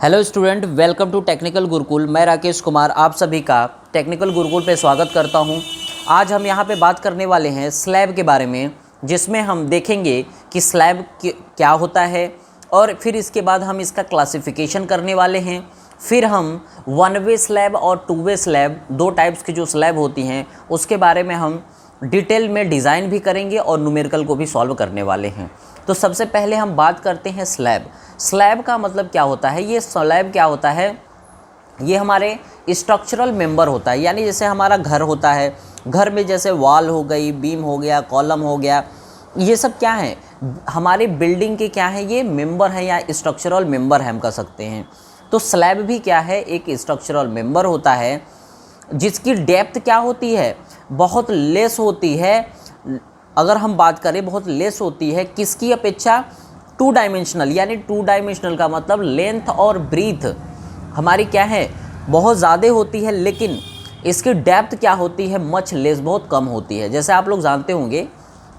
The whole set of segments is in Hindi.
Hello student, welcome to technical Gurukul. मैं राकेश कुमार आप सभी का टेक्निकल गुरुकुल पे स्वागत करता हूं। आज हम यहां पे बात करने वाले हैं स्लैब के बारे में, जिसमें हम देखेंगे कि स्लैब क्या होता है और फिर इसके बाद हम इसका क्लासिफिकेशन करने वाले हैं। फिर हम वन वे स्लैब और टू वे स्लैब, दो टाइप्स की जो स्लैब होती हैं उसके बारे में हम डिटेल में डिज़ाइन भी करेंगे और न्यूमेरिकल को भी सॉल्व करने वाले हैं। तो सबसे पहले हम बात करते हैं स्लैब। स्लैब का मतलब क्या होता है? ये स्लैब क्या होता है? ये हमारे स्ट्रक्चरल मेंबर होता है, यानी जैसे हमारा घर होता है, घर में जैसे वॉल हो गई, बीम हो गया, कॉलम हो गया, ये सब क्या है? हमारे बिल्डिंग के क्या है? ये मेंबर है या स्ट्रक्चरल मेंबर है हम कह सकते हैं। तो स्लैब भी क्या है? एक स्ट्रक्चरल मेंबर होता है जिसकी डेप्थ क्या होती है? बहुत लेस होती है। अगर हम बात करें, बहुत लेस होती है किसकी अपेक्षा? टू डायमेंशनल, यानी टू डायमेंशनल का मतलब लेंथ और ब्रीथ हमारी क्या है? बहुत ज़्यादा होती है, लेकिन इसकी डेप्थ क्या होती है? मच लेस, बहुत कम होती है। जैसे आप लोग जानते होंगे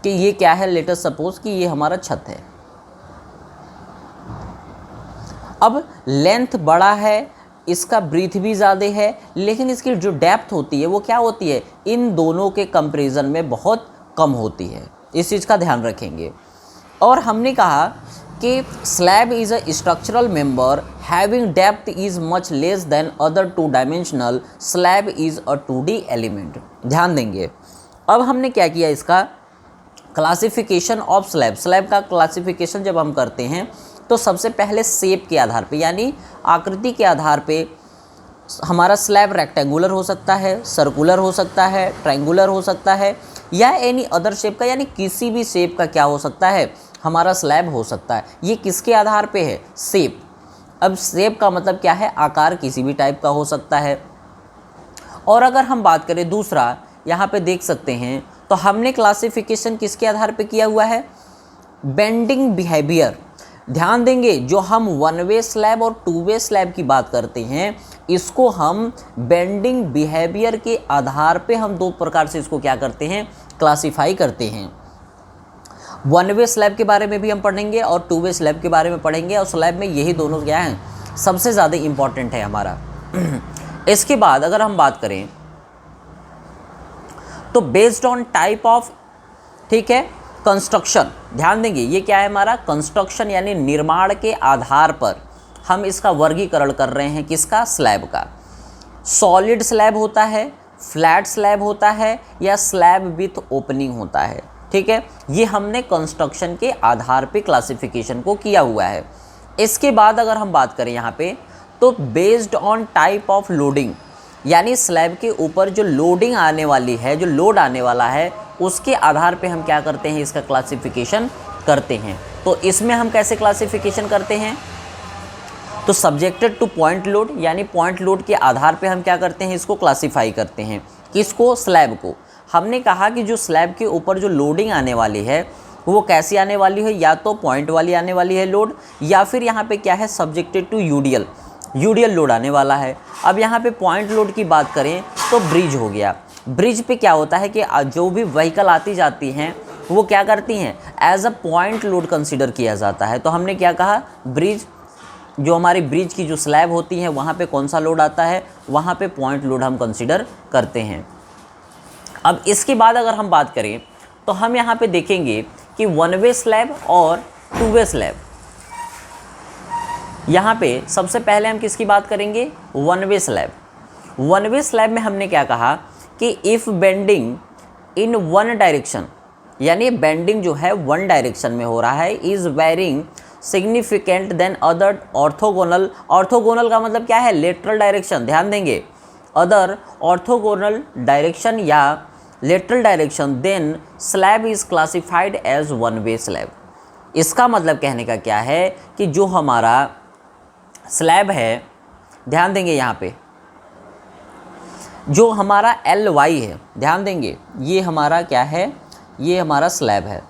कि ये क्या है, लेट अस सपोज कि ये हमारा छत है। अब लेंथ बड़ा है, इसका ब्रीथ भी ज़्यादा है, लेकिन इसकी जो डेप्थ होती है वो क्या होती है? इन दोनों के कंपैरिजन में बहुत कम होती है। इस चीज़ का ध्यान रखेंगे। और हमने कहा कि slab is a structural member having depth is much less than other two dimensional slab is a 2D element. ध्यान देंगे। अब हमने क्या किया, इसका क्लासिफिकेशन ऑफ स्लैब। स्लैब का क्लासिफिकेशन जब हम करते हैं तो सबसे पहले शेप के आधार पे, यानी आकृति के आधार पे हमारा स्लैब रेक्टेंगुलर हो सकता है, सर्कुलर हो सकता है, ट्रायंगुलर हो सकता है, या एनी अदर शेप का, यानी किसी भी शेप का क्या हो सकता है? हमारा स्लैब हो सकता है। ये किसके आधार पे है? शेप। अब शेप का मतलब क्या है? आकार किसी भी टाइप का हो सकता है। और अगर हम बात करें दूसरा, यहाँ पे देख सकते हैं, तो हमने क्लासिफिकेशन किसके आधार पे किया हुआ है? Bending behaviour. ध्यान देंगे, जो हम वन वे स्लैब और टू वे स्लैब की बात करते हैं, इसको हम बेंडिंग बिहेवियर के आधार पे हम दो प्रकार से इसको क्या करते हैं? क्लासिफाई करते हैं। वन वे स्लैब के बारे में भी हम पढ़ेंगे और टू वे स्लैब के बारे में पढ़ेंगे, और स्लैब में यही दोनों क्या हैं? सबसे ज़्यादा इम्पॉर्टेंट है हमारा। इसके बाद अगर हम बात करें तो बेस्ड ऑन टाइप ऑफ, ठीक है, कंस्ट्रक्शन। ध्यान देंगे, ये क्या है हमारा? कंस्ट्रक्शन, यानी निर्माण के आधार पर हम इसका वर्गीकरण कर रहे हैं। किसका? स्लैब का। सॉलिड स्लैब होता है, फ्लैट स्लैब होता है, या स्लैब विथ ओपनिंग होता है। ठीक है, ये हमने कंस्ट्रक्शन के आधार पे क्लासिफिकेशन को किया हुआ है। इसके बाद अगर हम बात करें यहाँ पे, तो based on type of loading, यानी स्लैब के ऊपर जो लोडिंग आने वाली है, जो लोड आने वाला है, उसके आधार पे हम क्या करते हैं? इसका क्लासिफिकेशन करते हैं। तो इसमें हम कैसे क्लासिफिकेशन करते हैं? तो सब्जेक्टेड टू पॉइंट लोड, यानी पॉइंट लोड के आधार पे हम क्या करते हैं? इसको क्लासिफाई करते हैं। किसको? स्लैब को। हमने कहा कि जो स्लैब के ऊपर जो लोडिंग आने वाली है वो कैसी आने वाली है? या तो पॉइंट वाली आने वाली है लोड, या फिर यहाँ पे क्या है? Subjected to UDL, UDL load आने वाला है। अब यहाँ पे पॉइंट लोड की बात करें तो ब्रिज हो गया। ब्रिज पे क्या होता है कि जो भी व्हीकल आती जाती हैं वो क्या करती हैं? As a point load consider किया जाता है। तो हमने क्या कहा? ब्रिज, जो हमारी ब्रिज की जो स्लैब होती है वहाँ पे कौन सा लोड आता है? वहाँ पे पॉइंट लोड हम कंसीडर करते हैं। अब इसके बाद अगर हम बात करें तो हम यहाँ पे देखेंगे कि वन वे स्लैब और टू वे स्लैब। यहाँ पे सबसे पहले हम किसकी बात करेंगे? One way slab. One way slab में हमने क्या कहा कि if bending in one direction, यानी बेंडिंग जो है वन डायरेक्शन में हो रहा है, is varying significant than other orthogonal. Orthogonal का मतलब क्या है? Lateral direction. ध्यान देंगे, अदर ऑर्थोगोनल डायरेक्शन या lateral direction, then slab is classified as one way slab. इसका मतलब कहने का क्या है कि जो हमारा स्लैब है, ध्यान देंगे यहाँ पे, जो हमारा LY है, ध्यान देंगे, ये हमारा क्या है? ये हमारा स्लैब है।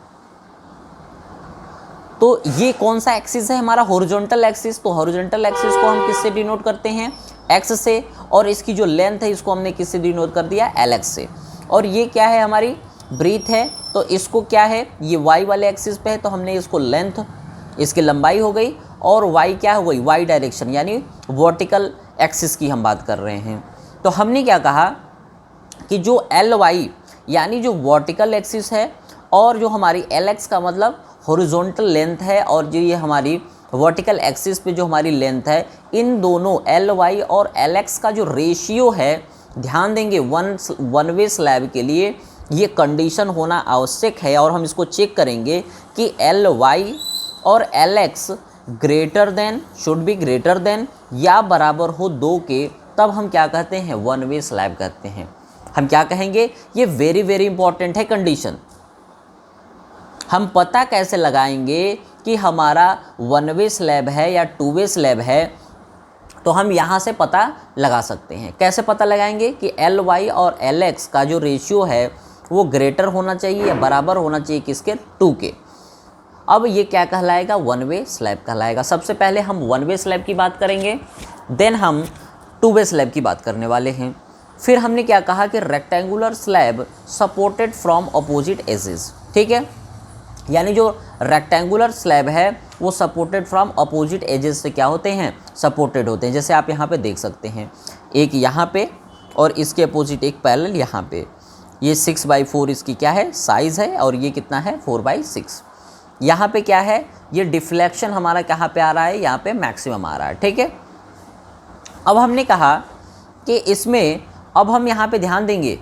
तो ये कौन सा एक्सिस है? हमारा हॉरिजॉन्टल एक्सिस। तो हॉरिजॉन्टल एक्सिस को हम किससे डिनोट करते हैं? X से। और इसकी जो लेंथ है इसको हमने किससे डिनोट कर दिया? LX से। और ये क्या है? हमारी ब्रीथ है। तो इसको क्या है? ये Y वाले एक्सिस पे है, तो हमने इसको लेंथ, इसकी लंबाई हो गई, और वाई क्या हो गई, वाई डायरेक्शन यानी वर्टिकल एक्सिस की हम बात कर रहे हैं। तो हमने क्या कहा कि जो एल वाई यानी जो वर्टिकल एक्सिस है और जो हमारी एल एक्स का मतलब हॉरिजॉन्टल लेंथ है और जो ये हमारी वर्टिकल एक्सिस पे जो हमारी लेंथ है, इन दोनों एल वाई और एल एक्स का जो रेशियो है, ध्यान देंगे वन वे स्लैब के लिए ये कंडीशन होना आवश्यक है। और हम इसको चेक करेंगे कि एल वाई और L x greater than, should be greater than या बराबर हो 2 के, तब हम क्या कहते हैं, वन वे स्लैब कहते हैं। हम क्या कहेंगे, ये वेरी वेरी इंपॉर्टेंट है कंडीशन। हम पता कैसे लगाएंगे कि हमारा वन वे स्लैब है या टू वे स्लैब है, तो हम यहाँ से पता लगा सकते हैं। कैसे पता लगाएंगे कि एल वाई और एल एक्स का जो रेशियो है वो ग्रेटर होना चाहिए या बराबर होना चाहिए किसके, 2 के। अब ये क्या कहलाएगा, वन वे स्लैब कहलाएगा। सबसे पहले हम वन वे स्लैब की बात करेंगे, देन हम टू वे स्लैब की बात करने वाले हैं। फिर हमने क्या कहा कि rectangular slab supported from opposite edges, ठीक है, यानी जो रेक्टेंगुलर स्लैब है वो सपोर्टेड फ्रॉम अपोजिट एजेस से क्या होते हैं, सपोर्टेड होते हैं। जैसे आप यहाँ पे देख सकते हैं, एक यहाँ पे और इसके अपोजिट एक पैरेलल यहाँ पे। ये 6/4 इसकी क्या है, साइज़ है, और ये कितना है, 4/6। यहाँ पे क्या है, ये डिफ्लेक्शन हमारा कहाँ पे आ रहा है, यहाँ पे मैक्सिमम आ रहा है, ठीक है। अब हमने कहा कि इसमें अब हम यहाँ पे ध्यान देंगे,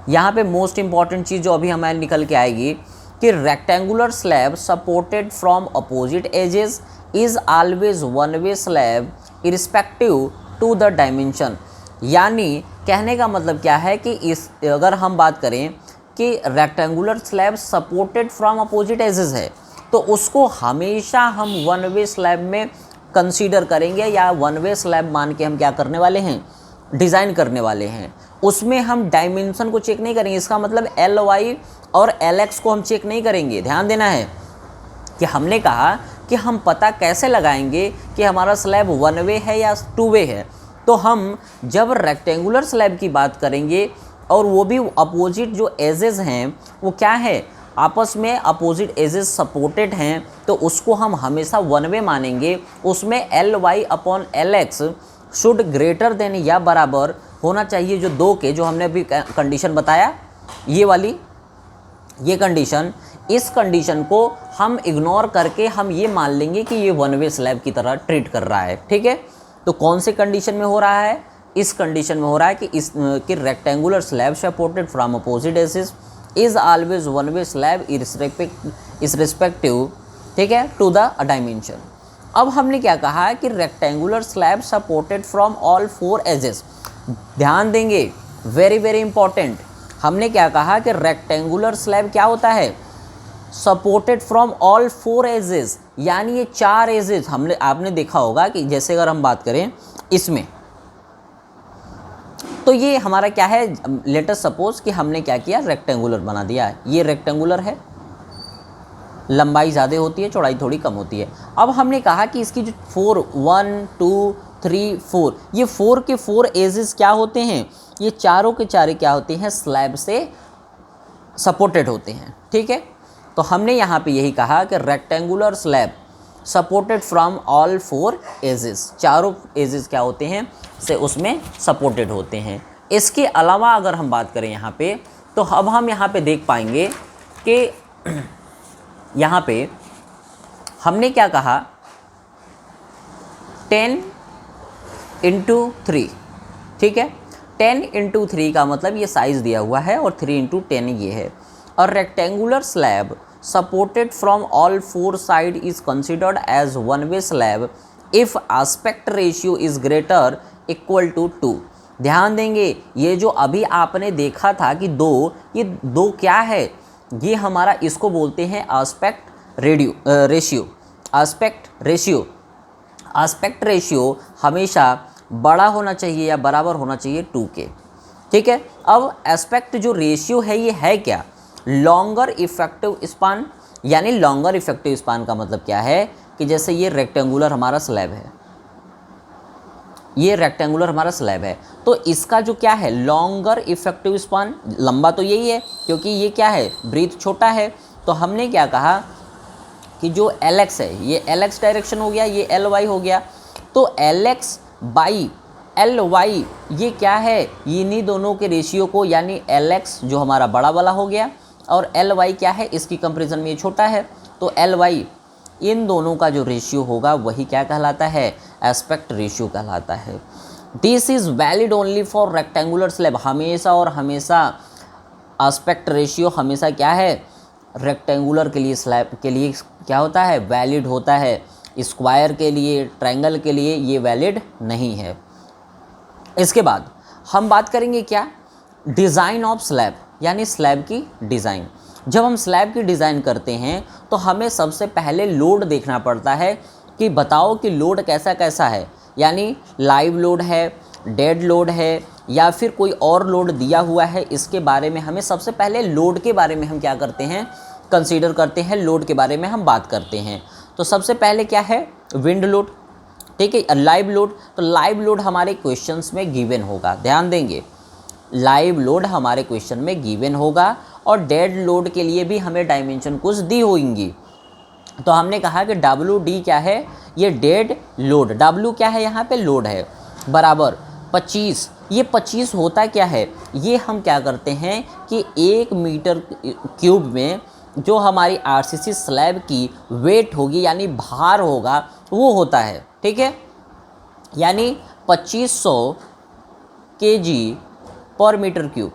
यहाँ पे मोस्ट इम्पॉर्टेंट चीज़ जो अभी हमारे निकल के आएगी कि rectangular slab supported from opposite edges is always one way slab irrespective to the dimension. यानी कहने का मतलब क्या है कि इस अगर हम बात करें कि rectangular slab supported from opposite edges है, तो उसको हमेशा हम वन वे स्लैब में कंसीडर करेंगे या वन वे स्लैब मान के हम क्या करने वाले हैं, डिज़ाइन करने वाले हैं। उसमें हम डायमेंशन को चेक नहीं करेंगे, इसका मतलब एल वाई और एल एक्स को हम चेक नहीं करेंगे। ध्यान देना है कि हमने कहा कि हम पता कैसे लगाएंगे कि हमारा स्लैब वन वे है या टू वे है। तो हम जब रेक्टेंगुलर स्लैब की बात करेंगे और वो भी अपोजिट जो एजेस हैं वो क्या है, आपस में अपोजिट एजेस सपोर्टेड हैं, तो उसको हम हमेशा वन वे मानेंगे। उसमें L Y upon L X should greater than या बराबर होना चाहिए जो 2 के, जो हमने अभी कंडीशन बताया, ये वाली ये कंडीशन। इस कंडीशन को हम इग्नोर करके हम ये मान लेंगे कि ये वन वे स्लैब की तरह ट्रीट कर रहा है, ठीक है। तो कौन से कंडीशन में हो रहा है, इस कंडीशन में हो रहा है कि rectangular slab supported from opposite edges is always one way slab irrespective, ठीक है, टू द डायमेंशन। अब हमने क्या कहा है कि rectangular slab supported from all 4 edges. ध्यान देंगे, वेरी वेरी इंपॉर्टेंट। हमने क्या कहा कि रेक्टेंगुलर स्लैब क्या होता है, सपोर्टेड फ्रॉम ऑल 4 एजेस, यानी ये 4 एजेस। आपने देखा होगा कि जैसे अगर हम बात करें इसमें, तो ये हमारा क्या है, लेट अस सपोज कि हमने क्या किया, रेक्टेंगुलर बना दिया है। ये रेक्टेंगुलर है, लंबाई ज़्यादा होती है, चौड़ाई थोड़ी कम होती है। अब हमने कहा कि इसकी जो 1 2 3 4, ये 4 के 4 एजेस क्या होते हैं, ये चारों के चारे क्या होते हैं, स्लैब से सपोर्टेड होते हैं, ठीक है। तो हमने यहाँ पे यही कहा कि rectangular slab supported from all 4 edges, चारों एजेस क्या होते हैं से उसमें सपोर्टेड होते हैं। इसके अलावा अगर हम बात करें यहाँ पे, तो अब हम यहाँ पे देख पाएंगे कि यहाँ पे हमने क्या कहा, 10×3, ठीक है। 10×3 का मतलब ये साइज़ दिया हुआ है और 3×10 ये है। और rectangular slab supported from all 4 side is considered as one way slab if aspect ratio is greater equal to 2। ध्यान देंगे, ये जो अभी आपने देखा था कि 2, ये 2 क्या है, ये हमारा इसको बोलते हैं आस्पेक्ट रेशियो। आस्पेक्ट रेशियो हमेशा बड़ा होना चाहिए या बराबर होना चाहिए 2 के, ठीक है। अब एस्पेक्ट जो रेशियो है ये है क्या, लॉन्गर इफेक्टिव स्पान। यानी लॉन्गर इफेक्टिव स्पान का मतलब क्या है कि जैसे ये रेक्टेंगुलर हमारा स्लैब है, ये रेक्टेंगुलर हमारा स्लैब है, तो इसका जो क्या है, लॉन्गर इफेक्टिव स्पान, लंबा तो यही है क्योंकि ये क्या है, ब्रीथ छोटा है। तो हमने क्या कहा कि जो LX है ये LX डायरेक्शन हो गया, ये LY हो गया, तो LX बाई LY ये क्या है, इन्हीं दोनों के रेशियो को, यानी LX जो हमारा बड़ा वाला हो गया और LY क्या है, इसकी कंपैरिजन में ये छोटा है, तो LY इन दोनों का जो रेशियो होगा वही क्या कहलाता है, एस्पेक्ट रेशियो कहलाता है। This is valid only for rectangular slab, हमेशा और हमेशा एस्पेक्ट रेशियो हमेशा क्या है, रेक्टेंगुलर के लिए स्लैब के लिए क्या होता है, वैलिड होता है। स्क्वायर के लिए, ट्रायंगल के लिए ये वैलिड नहीं है। इसके बाद हम बात करेंगे क्या, डिज़ाइन ऑफ स्लैब, यानी स्लैब की डिज़ाइन। जब हम स्लैब की डिज़ाइन करते हैं तो हमें सबसे पहले लोड देखना पड़ता है कि बताओ कि लोड कैसा कैसा है, यानी लाइव लोड है, डेड लोड है, या फिर कोई और लोड दिया हुआ है। इसके बारे में हमें सबसे पहले लोड के बारे में हम क्या करते हैं, कंसीडर करते हैं, लोड के बारे में हम बात करते हैं। तो सबसे पहले क्या है, विंड लोड, ठीक है, लाइव लोड। तो लाइव लोड हमारे क्वेश्चंस में गिवन होगा, ध्यान देंगे, लाइव लोड हमारे क्वेश्चन में गिवन होगा। और डेड लोड के लिए भी हमें डायमेंशन कुछ दी होंगी। तो हमने कहा कि WD क्या है, ये डेड लोड, W क्या है यहाँ पे, लोड है, बराबर 25। ये 25 होता क्या है, ये हम क्या करते हैं कि 1 मीटर क्यूब में जो हमारी RCC स्लैब की वेट होगी, यानी भार होगा, वो होता है, ठीक है, यानी 2500 kg पर मीटर क्यूब।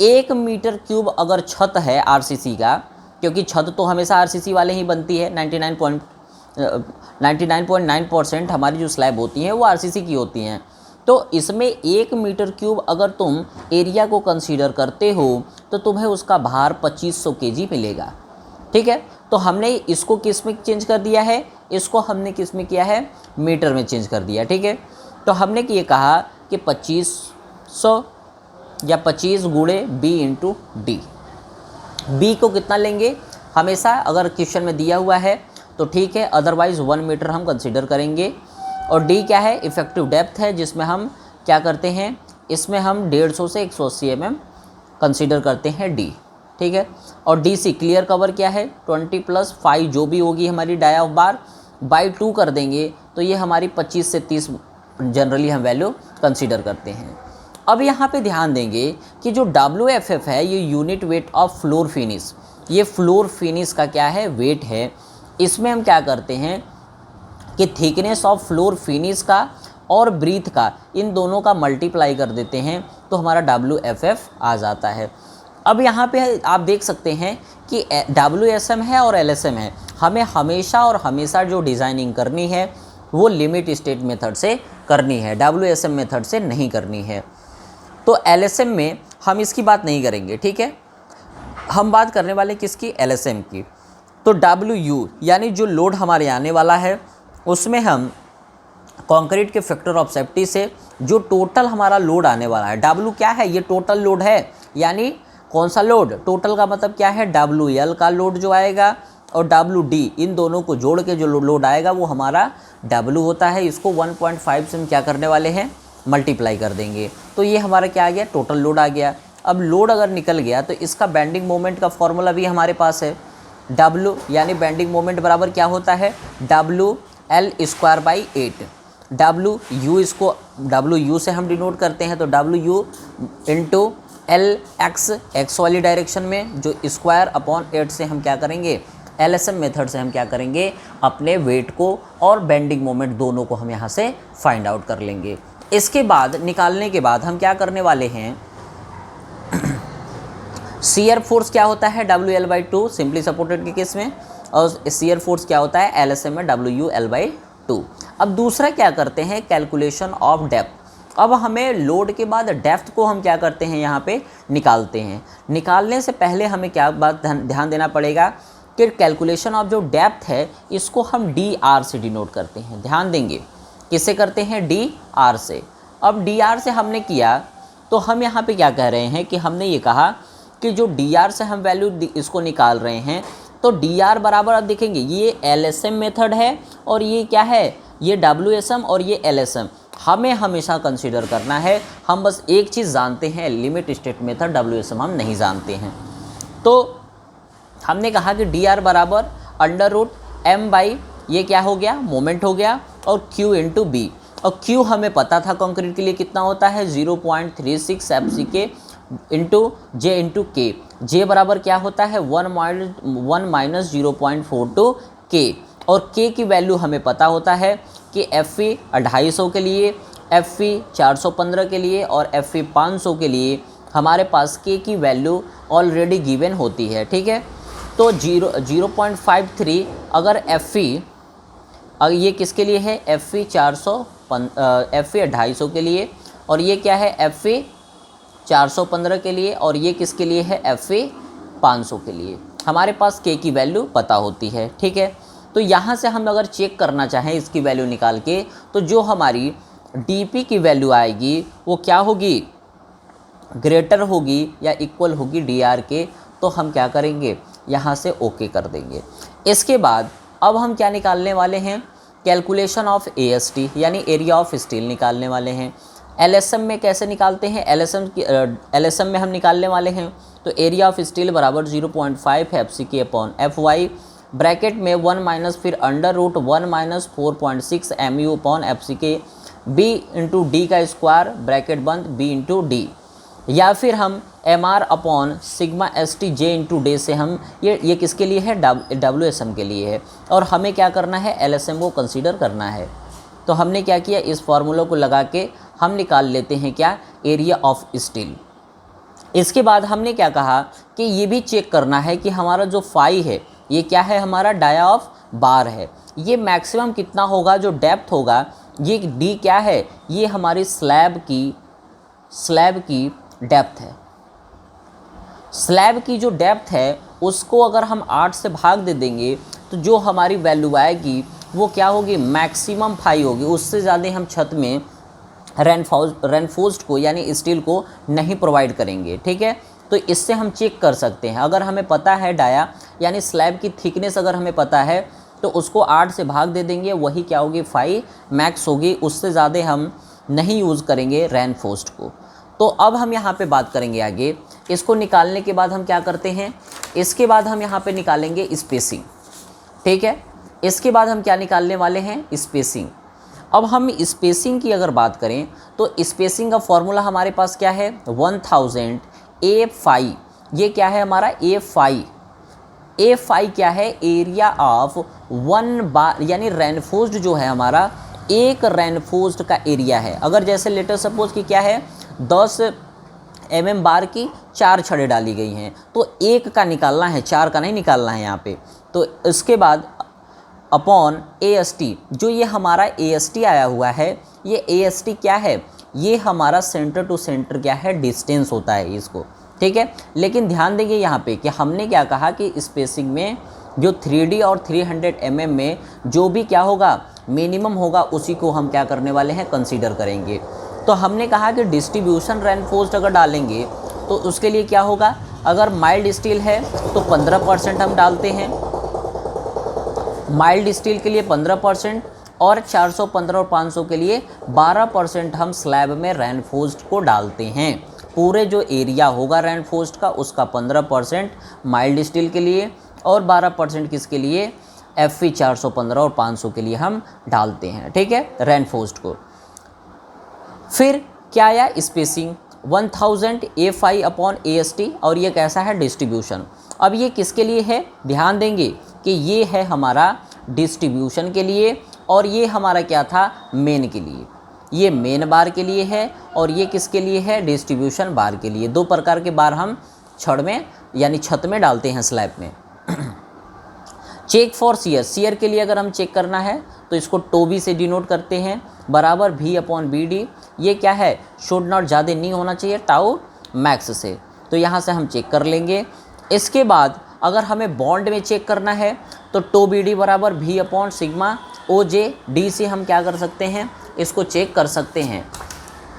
1 मीटर क्यूब अगर छत है RCC का, क्योंकि छत तो हमेशा RCC वाले ही बनती है, 99.9% हमारी जो स्लैब होती हैं वो RCC की होती हैं। तो इसमें 1 मीटर क्यूब अगर तुम एरिया को कंसीडर करते हो तो तुम्हें उसका भार 2500 kg मिलेगा, ठीक है। तो हमने इसको किस में चेंज कर दिया है, इसको हमने किस में किया है, मीटर में चेंज कर दिया, ठीक है। तो हमने ये कहा कि 2500 या 25 गुणे B इंटू डी। B को कितना लेंगे, हमेशा अगर क्वेश्चन में दिया हुआ है तो ठीक है, अदरवाइज़ 1 मीटर हम कंसीडर करेंगे। और D क्या है, इफेक्टिव डेप्थ है, जिसमें हम क्या करते हैं, इसमें हम 150 से 180 mm कंसीडर करते हैं D, ठीक है। और DC क्लियर कवर क्या है, 20 + 5 जो भी होगी हमारी डाई ऑफ बार बाई 2 कर देंगे, तो ये हमारी 25 से 30 जनरली हम वैल्यू कंसीडर करते हैं। अब यहाँ पे ध्यान देंगे कि जो WFF है ये unit weight of floor finish, ये फ्लोर फिनिश का क्या है, वेट है। इसमें हम क्या करते हैं कि थिकनेस ऑफ फ्लोर फिनिश का और ब्रीथ का, इन दोनों का मल्टीप्लाई कर देते हैं तो हमारा WFF आ जाता है। अब यहाँ पे आप देख सकते हैं कि WSM है और LSM है, हमें हमेशा और हमेशा जो डिज़ाइनिंग करनी है वो लिमिट स्टेट मेथड से करनी है, WSM मेथड से नहीं करनी है। तो LSM में हम इसकी बात नहीं करेंगे, ठीक है, हम बात करने वाले किसकी, LSM की। तो WU यानी जो लोड हमारे आने वाला है उसमें हम कंक्रीट के फैक्टर ऑफ सेफ्टी से जो टोटल हमारा लोड आने वाला है, W क्या है, ये टोटल लोड है, यानी कौन सा लोड, टोटल का मतलब क्या है, WL का लोड जो आएगा और WD, इन दोनों को जोड़ के जो लोड आएगा वो हमारा W होता है। इसको 1.5 से हम क्या करने वाले हैं, मल्टीप्लाई कर देंगे, तो ये हमारा क्या आ गया, टोटल लोड आ गया। अब लोड अगर निकल गया तो इसका बेंडिंग मोमेंट का फॉर्मूला भी हमारे पास है, W यानी बेंडिंग मोमेंट बराबर क्या होता है, WL²/8। WU, इसको WU से हम डिनोट करते हैं, तो WU इंटू LX, एक्स वाली डायरेक्शन में, जो स्क्वायर/8 से हम क्या करेंगे, LSM मेथड से हम क्या करेंगे, अपने वेट को और बेंडिंग मोमेंट दोनों को हम यहाँ से फाइंड आउट कर लेंगे। इसके बाद निकालने के बाद हम क्या करने वाले हैं, शियर फोर्स क्या होता है, WL/2 सिंपली सपोर्टेड के केस में, और शियर फोर्स क्या होता है LSM में, WL/2। अब दूसरा क्या करते हैं, कैलकुलेशन ऑफ डेप्थ। अब हमें लोड के बाद डेप्थ को हम क्या करते हैं, यहाँ पे निकालते हैं। निकालने से पहले हमें क्या बात ध्यान देना पड़ेगा कि कैलकुलेशन ऑफ जो डेप्थ है इसको हम DR से डिनोट करते हैं, ध्यान देंगे, किससे करते हैं, DR से। अब DR से हमने किया तो हम यहाँ पे क्या कह रहे हैं कि हमने ये कहा कि जो DR से हम वैल्यू इसको निकाल रहे हैं, तो DR बराबर, अब देखेंगे ये LSM मेथड है और ये क्या है, ये WSM और ये LSM। हमें हमेशा कंसीडर करना है, हम बस एक चीज़ जानते हैं, लिमिट स्टेट मेथड WSM हम नहीं जानते हैं। तो हमने कहा कि DR बराबर m बाई ये क्या हो गया, मोमेंट हो गया, और q इंटू बी। और q हमें पता था कंक्रीट के लिए कितना होता है 0.36 FCK इंटू जे इंटू के। जे बराबर क्या होता है 1 माइनस 0.42 के। और के की वैल्यू हमें पता होता है कि FE 250 के लिए, FE 415 के लिए और FE 500 के लिए हमारे पास के की वैल्यू ऑलरेडी गिवन होती है। ठीक है, तो 0.53 अगर FE ये किसके लिए है FE 250 के लिए, और ये क्या है FE 415 के लिए, और ये किसके लिए है FE 500 के लिए। हमारे पास के की वैल्यू पता होती है। ठीक है, तो यहाँ से हम अगर चेक करना चाहें इसकी वैल्यू निकाल के, तो जो हमारी DP की वैल्यू आएगी वो क्या होगी, ग्रेटर होगी या इक्वल होगी DR के। तो हम क्या करेंगे, यहाँ से ओके कर देंगे। इसके बाद अब हम क्या निकालने वाले हैं, कैलकुलेशन ऑफ AST यानी एरिया ऑफ स्टील निकालने वाले हैं। LSM में कैसे निकालते हैं, LSM में हम निकालने वाले हैं तो एरिया ऑफ स्टील बराबर 0.5 FCK अपॉन FY, ब्रैकेट में 1 माइनस फिर under root 1 minus 4.6 MU upon FCK, B into D का स्क्वायर, ब्रैकेट बंद, B इंटू डी, या फिर हम MR upon sigma ST J into D से हम ये किसके लिए है, WSM के लिए है। और हमें क्या करना है, LSM को कंसीडर करना है। तो हमने क्या किया, इस फार्मूला को लगा के हम निकाल लेते हैं क्या, एरिया ऑफ स्टील। इसके बाद हमने क्या कहा कि ये भी चेक करना है कि हमारा जो फाई है ये क्या है, हमारा डाया ऑफ बार है, ये मैक्सिमम कितना होगा, जो डेप्थ होगा, ये डी क्या है, ये हमारी स्लैब की डेप्थ है। स्लैब की जो डेप्थ है उसको अगर हम 8 से भाग दे देंगे तो जो हमारी वैल्यू आएगी वो क्या होगी, मैक्सिमम फाई होगी। उससे ज़्यादा हम छत में रेनफोर्स्ड को यानी स्टील को नहीं प्रोवाइड करेंगे। ठीक है, तो इससे हम चेक कर सकते हैं। अगर हमें पता है डाया यानी स्लैब की थिकनेस अगर हमें पता है तो उसको 8 से भाग दे देंगे, वही क्या होगी, फाई मैक्स होगी। उससे ज़्यादा हम नहीं यूज़ करेंगे रेनफोर्स्ड को। तो अब हम यहाँ पे बात करेंगे आगे। इसको निकालने के बाद हम क्या करते हैं, इसके बाद हम यहाँ पे निकालेंगे स्पेसिंग। ठीक है, इसके बाद हम क्या निकालने वाले हैं, स्पेसिंग। अब हम स्पेसिंग की अगर बात करें तो स्पेसिंग का फॉर्मूला हमारे पास क्या है, 1000 A5। ये क्या है हमारा A5। A5 क्या है, एरिया ऑफ 1 बार यानी रेनफोर्स्ड जो है हमारा, एक रेनफोर्स्ड का एरिया है। अगर जैसे लेटर सपोज कि क्या है 10 mm बार की 4 छड़ें डाली गई हैं, तो एक का निकालना है, 4 का नहीं निकालना है यहाँ पे। तो इसके बाद अपॉन AST, जो ये हमारा AST आया हुआ है, ये AST क्या है, ये हमारा सेंटर टू सेंटर क्या है, डिस्टेंस होता है इसको। ठीक है, लेकिन ध्यान देंगे यहाँ पे कि हमने क्या कहा कि स्पेसिंग में जो 3D और 300 mm में जो भी क्या होगा, मिनिमम होगा, उसी को हम क्या करने वाले हैं, कंसीडर करेंगे। तो हमने कहा कि डिस्ट्रीब्यूशन रेनफोर्स्ड अगर डालेंगे तो उसके लिए क्या होगा, अगर माइल्ड स्टील है तो 15% हम डालते हैं, माइल्ड स्टील के लिए 15%, और 415 और 500 के लिए 12% हम स्लैब में रेनफोर्स्ड को डालते हैं। पूरे जो एरिया होगा रेनफोर्स्ड का उसका 15% माइल्ड स्टील के लिए और 12% किसके लिए, FE 415 और 500 के लिए हम डालते हैं। ठीक है, रेनफोर्स्ड को। फिर क्या आया, स्पेसिंग 1000 A5 अपॉन AST, और ये कैसा है, डिस्ट्रीब्यूशन। अब ये किसके लिए है, ध्यान देंगे कि ये है हमारा डिस्ट्रीब्यूशन के लिए, और ये हमारा क्या था, मेन के लिए। ये मेन बार के लिए है और ये किसके लिए है, डिस्ट्रीब्यूशन बार के लिए। 2 प्रकार के बार हम छड़ में यानी छत में डालते हैं, स्लैब में। चेक फॉर शियर, शियर के लिए अगर हम चेक करना है तो इसको टोबी से डिनोट करते हैं, बराबर V अपॉन BD। ये क्या है, शुड नॉट ज़्यादा नहीं होना चाहिए टाउ मैक्स से, तो यहाँ से हम चेक कर लेंगे। इसके बाद अगर हमें बॉन्ड में चेक करना है तो टो BD बराबर V upon sigma OJ D से हम क्या कर सकते हैं, इसको चेक कर सकते हैं।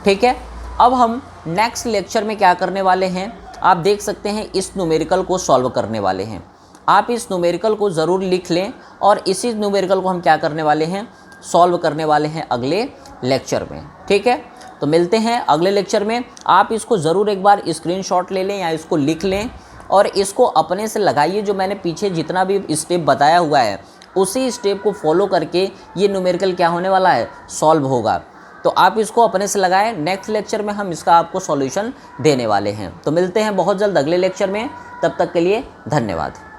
ठीक है, अब हम नेक्स्ट लेक्चर में क्या करने वाले हैं, आप देख सकते हैं, इस न्यूमेरिकल को सॉल्व करने वाले हैं। आप इस न्यूमेरिकल को ज़रूर लिख लें और इसी न्यूमेरिकल को हम क्या करने वाले हैं, सॉल्व करने वाले हैं अगले लेक्चर में। ठीक है, तो मिलते हैं अगले लेक्चर में। आप इसको ज़रूर एक बार स्क्रीनशॉट ले लें या इसको लिख लें और इसको अपने से लगाइए। जो मैंने पीछे जितना भी स्टेप बताया हुआ है उसी स्टेप को फॉलो करके ये न्यूमेरिकल क्या होने वाला है, सॉल्व होगा। तो आप इसको अपने से लगाएं। नेक्स्ट लेक्चर में हम इसका आपको सॉल्यूशन देने वाले हैं। तो मिलते हैं बहुत जल्द अगले लेक्चर में, तब तक के लिए धन्यवाद।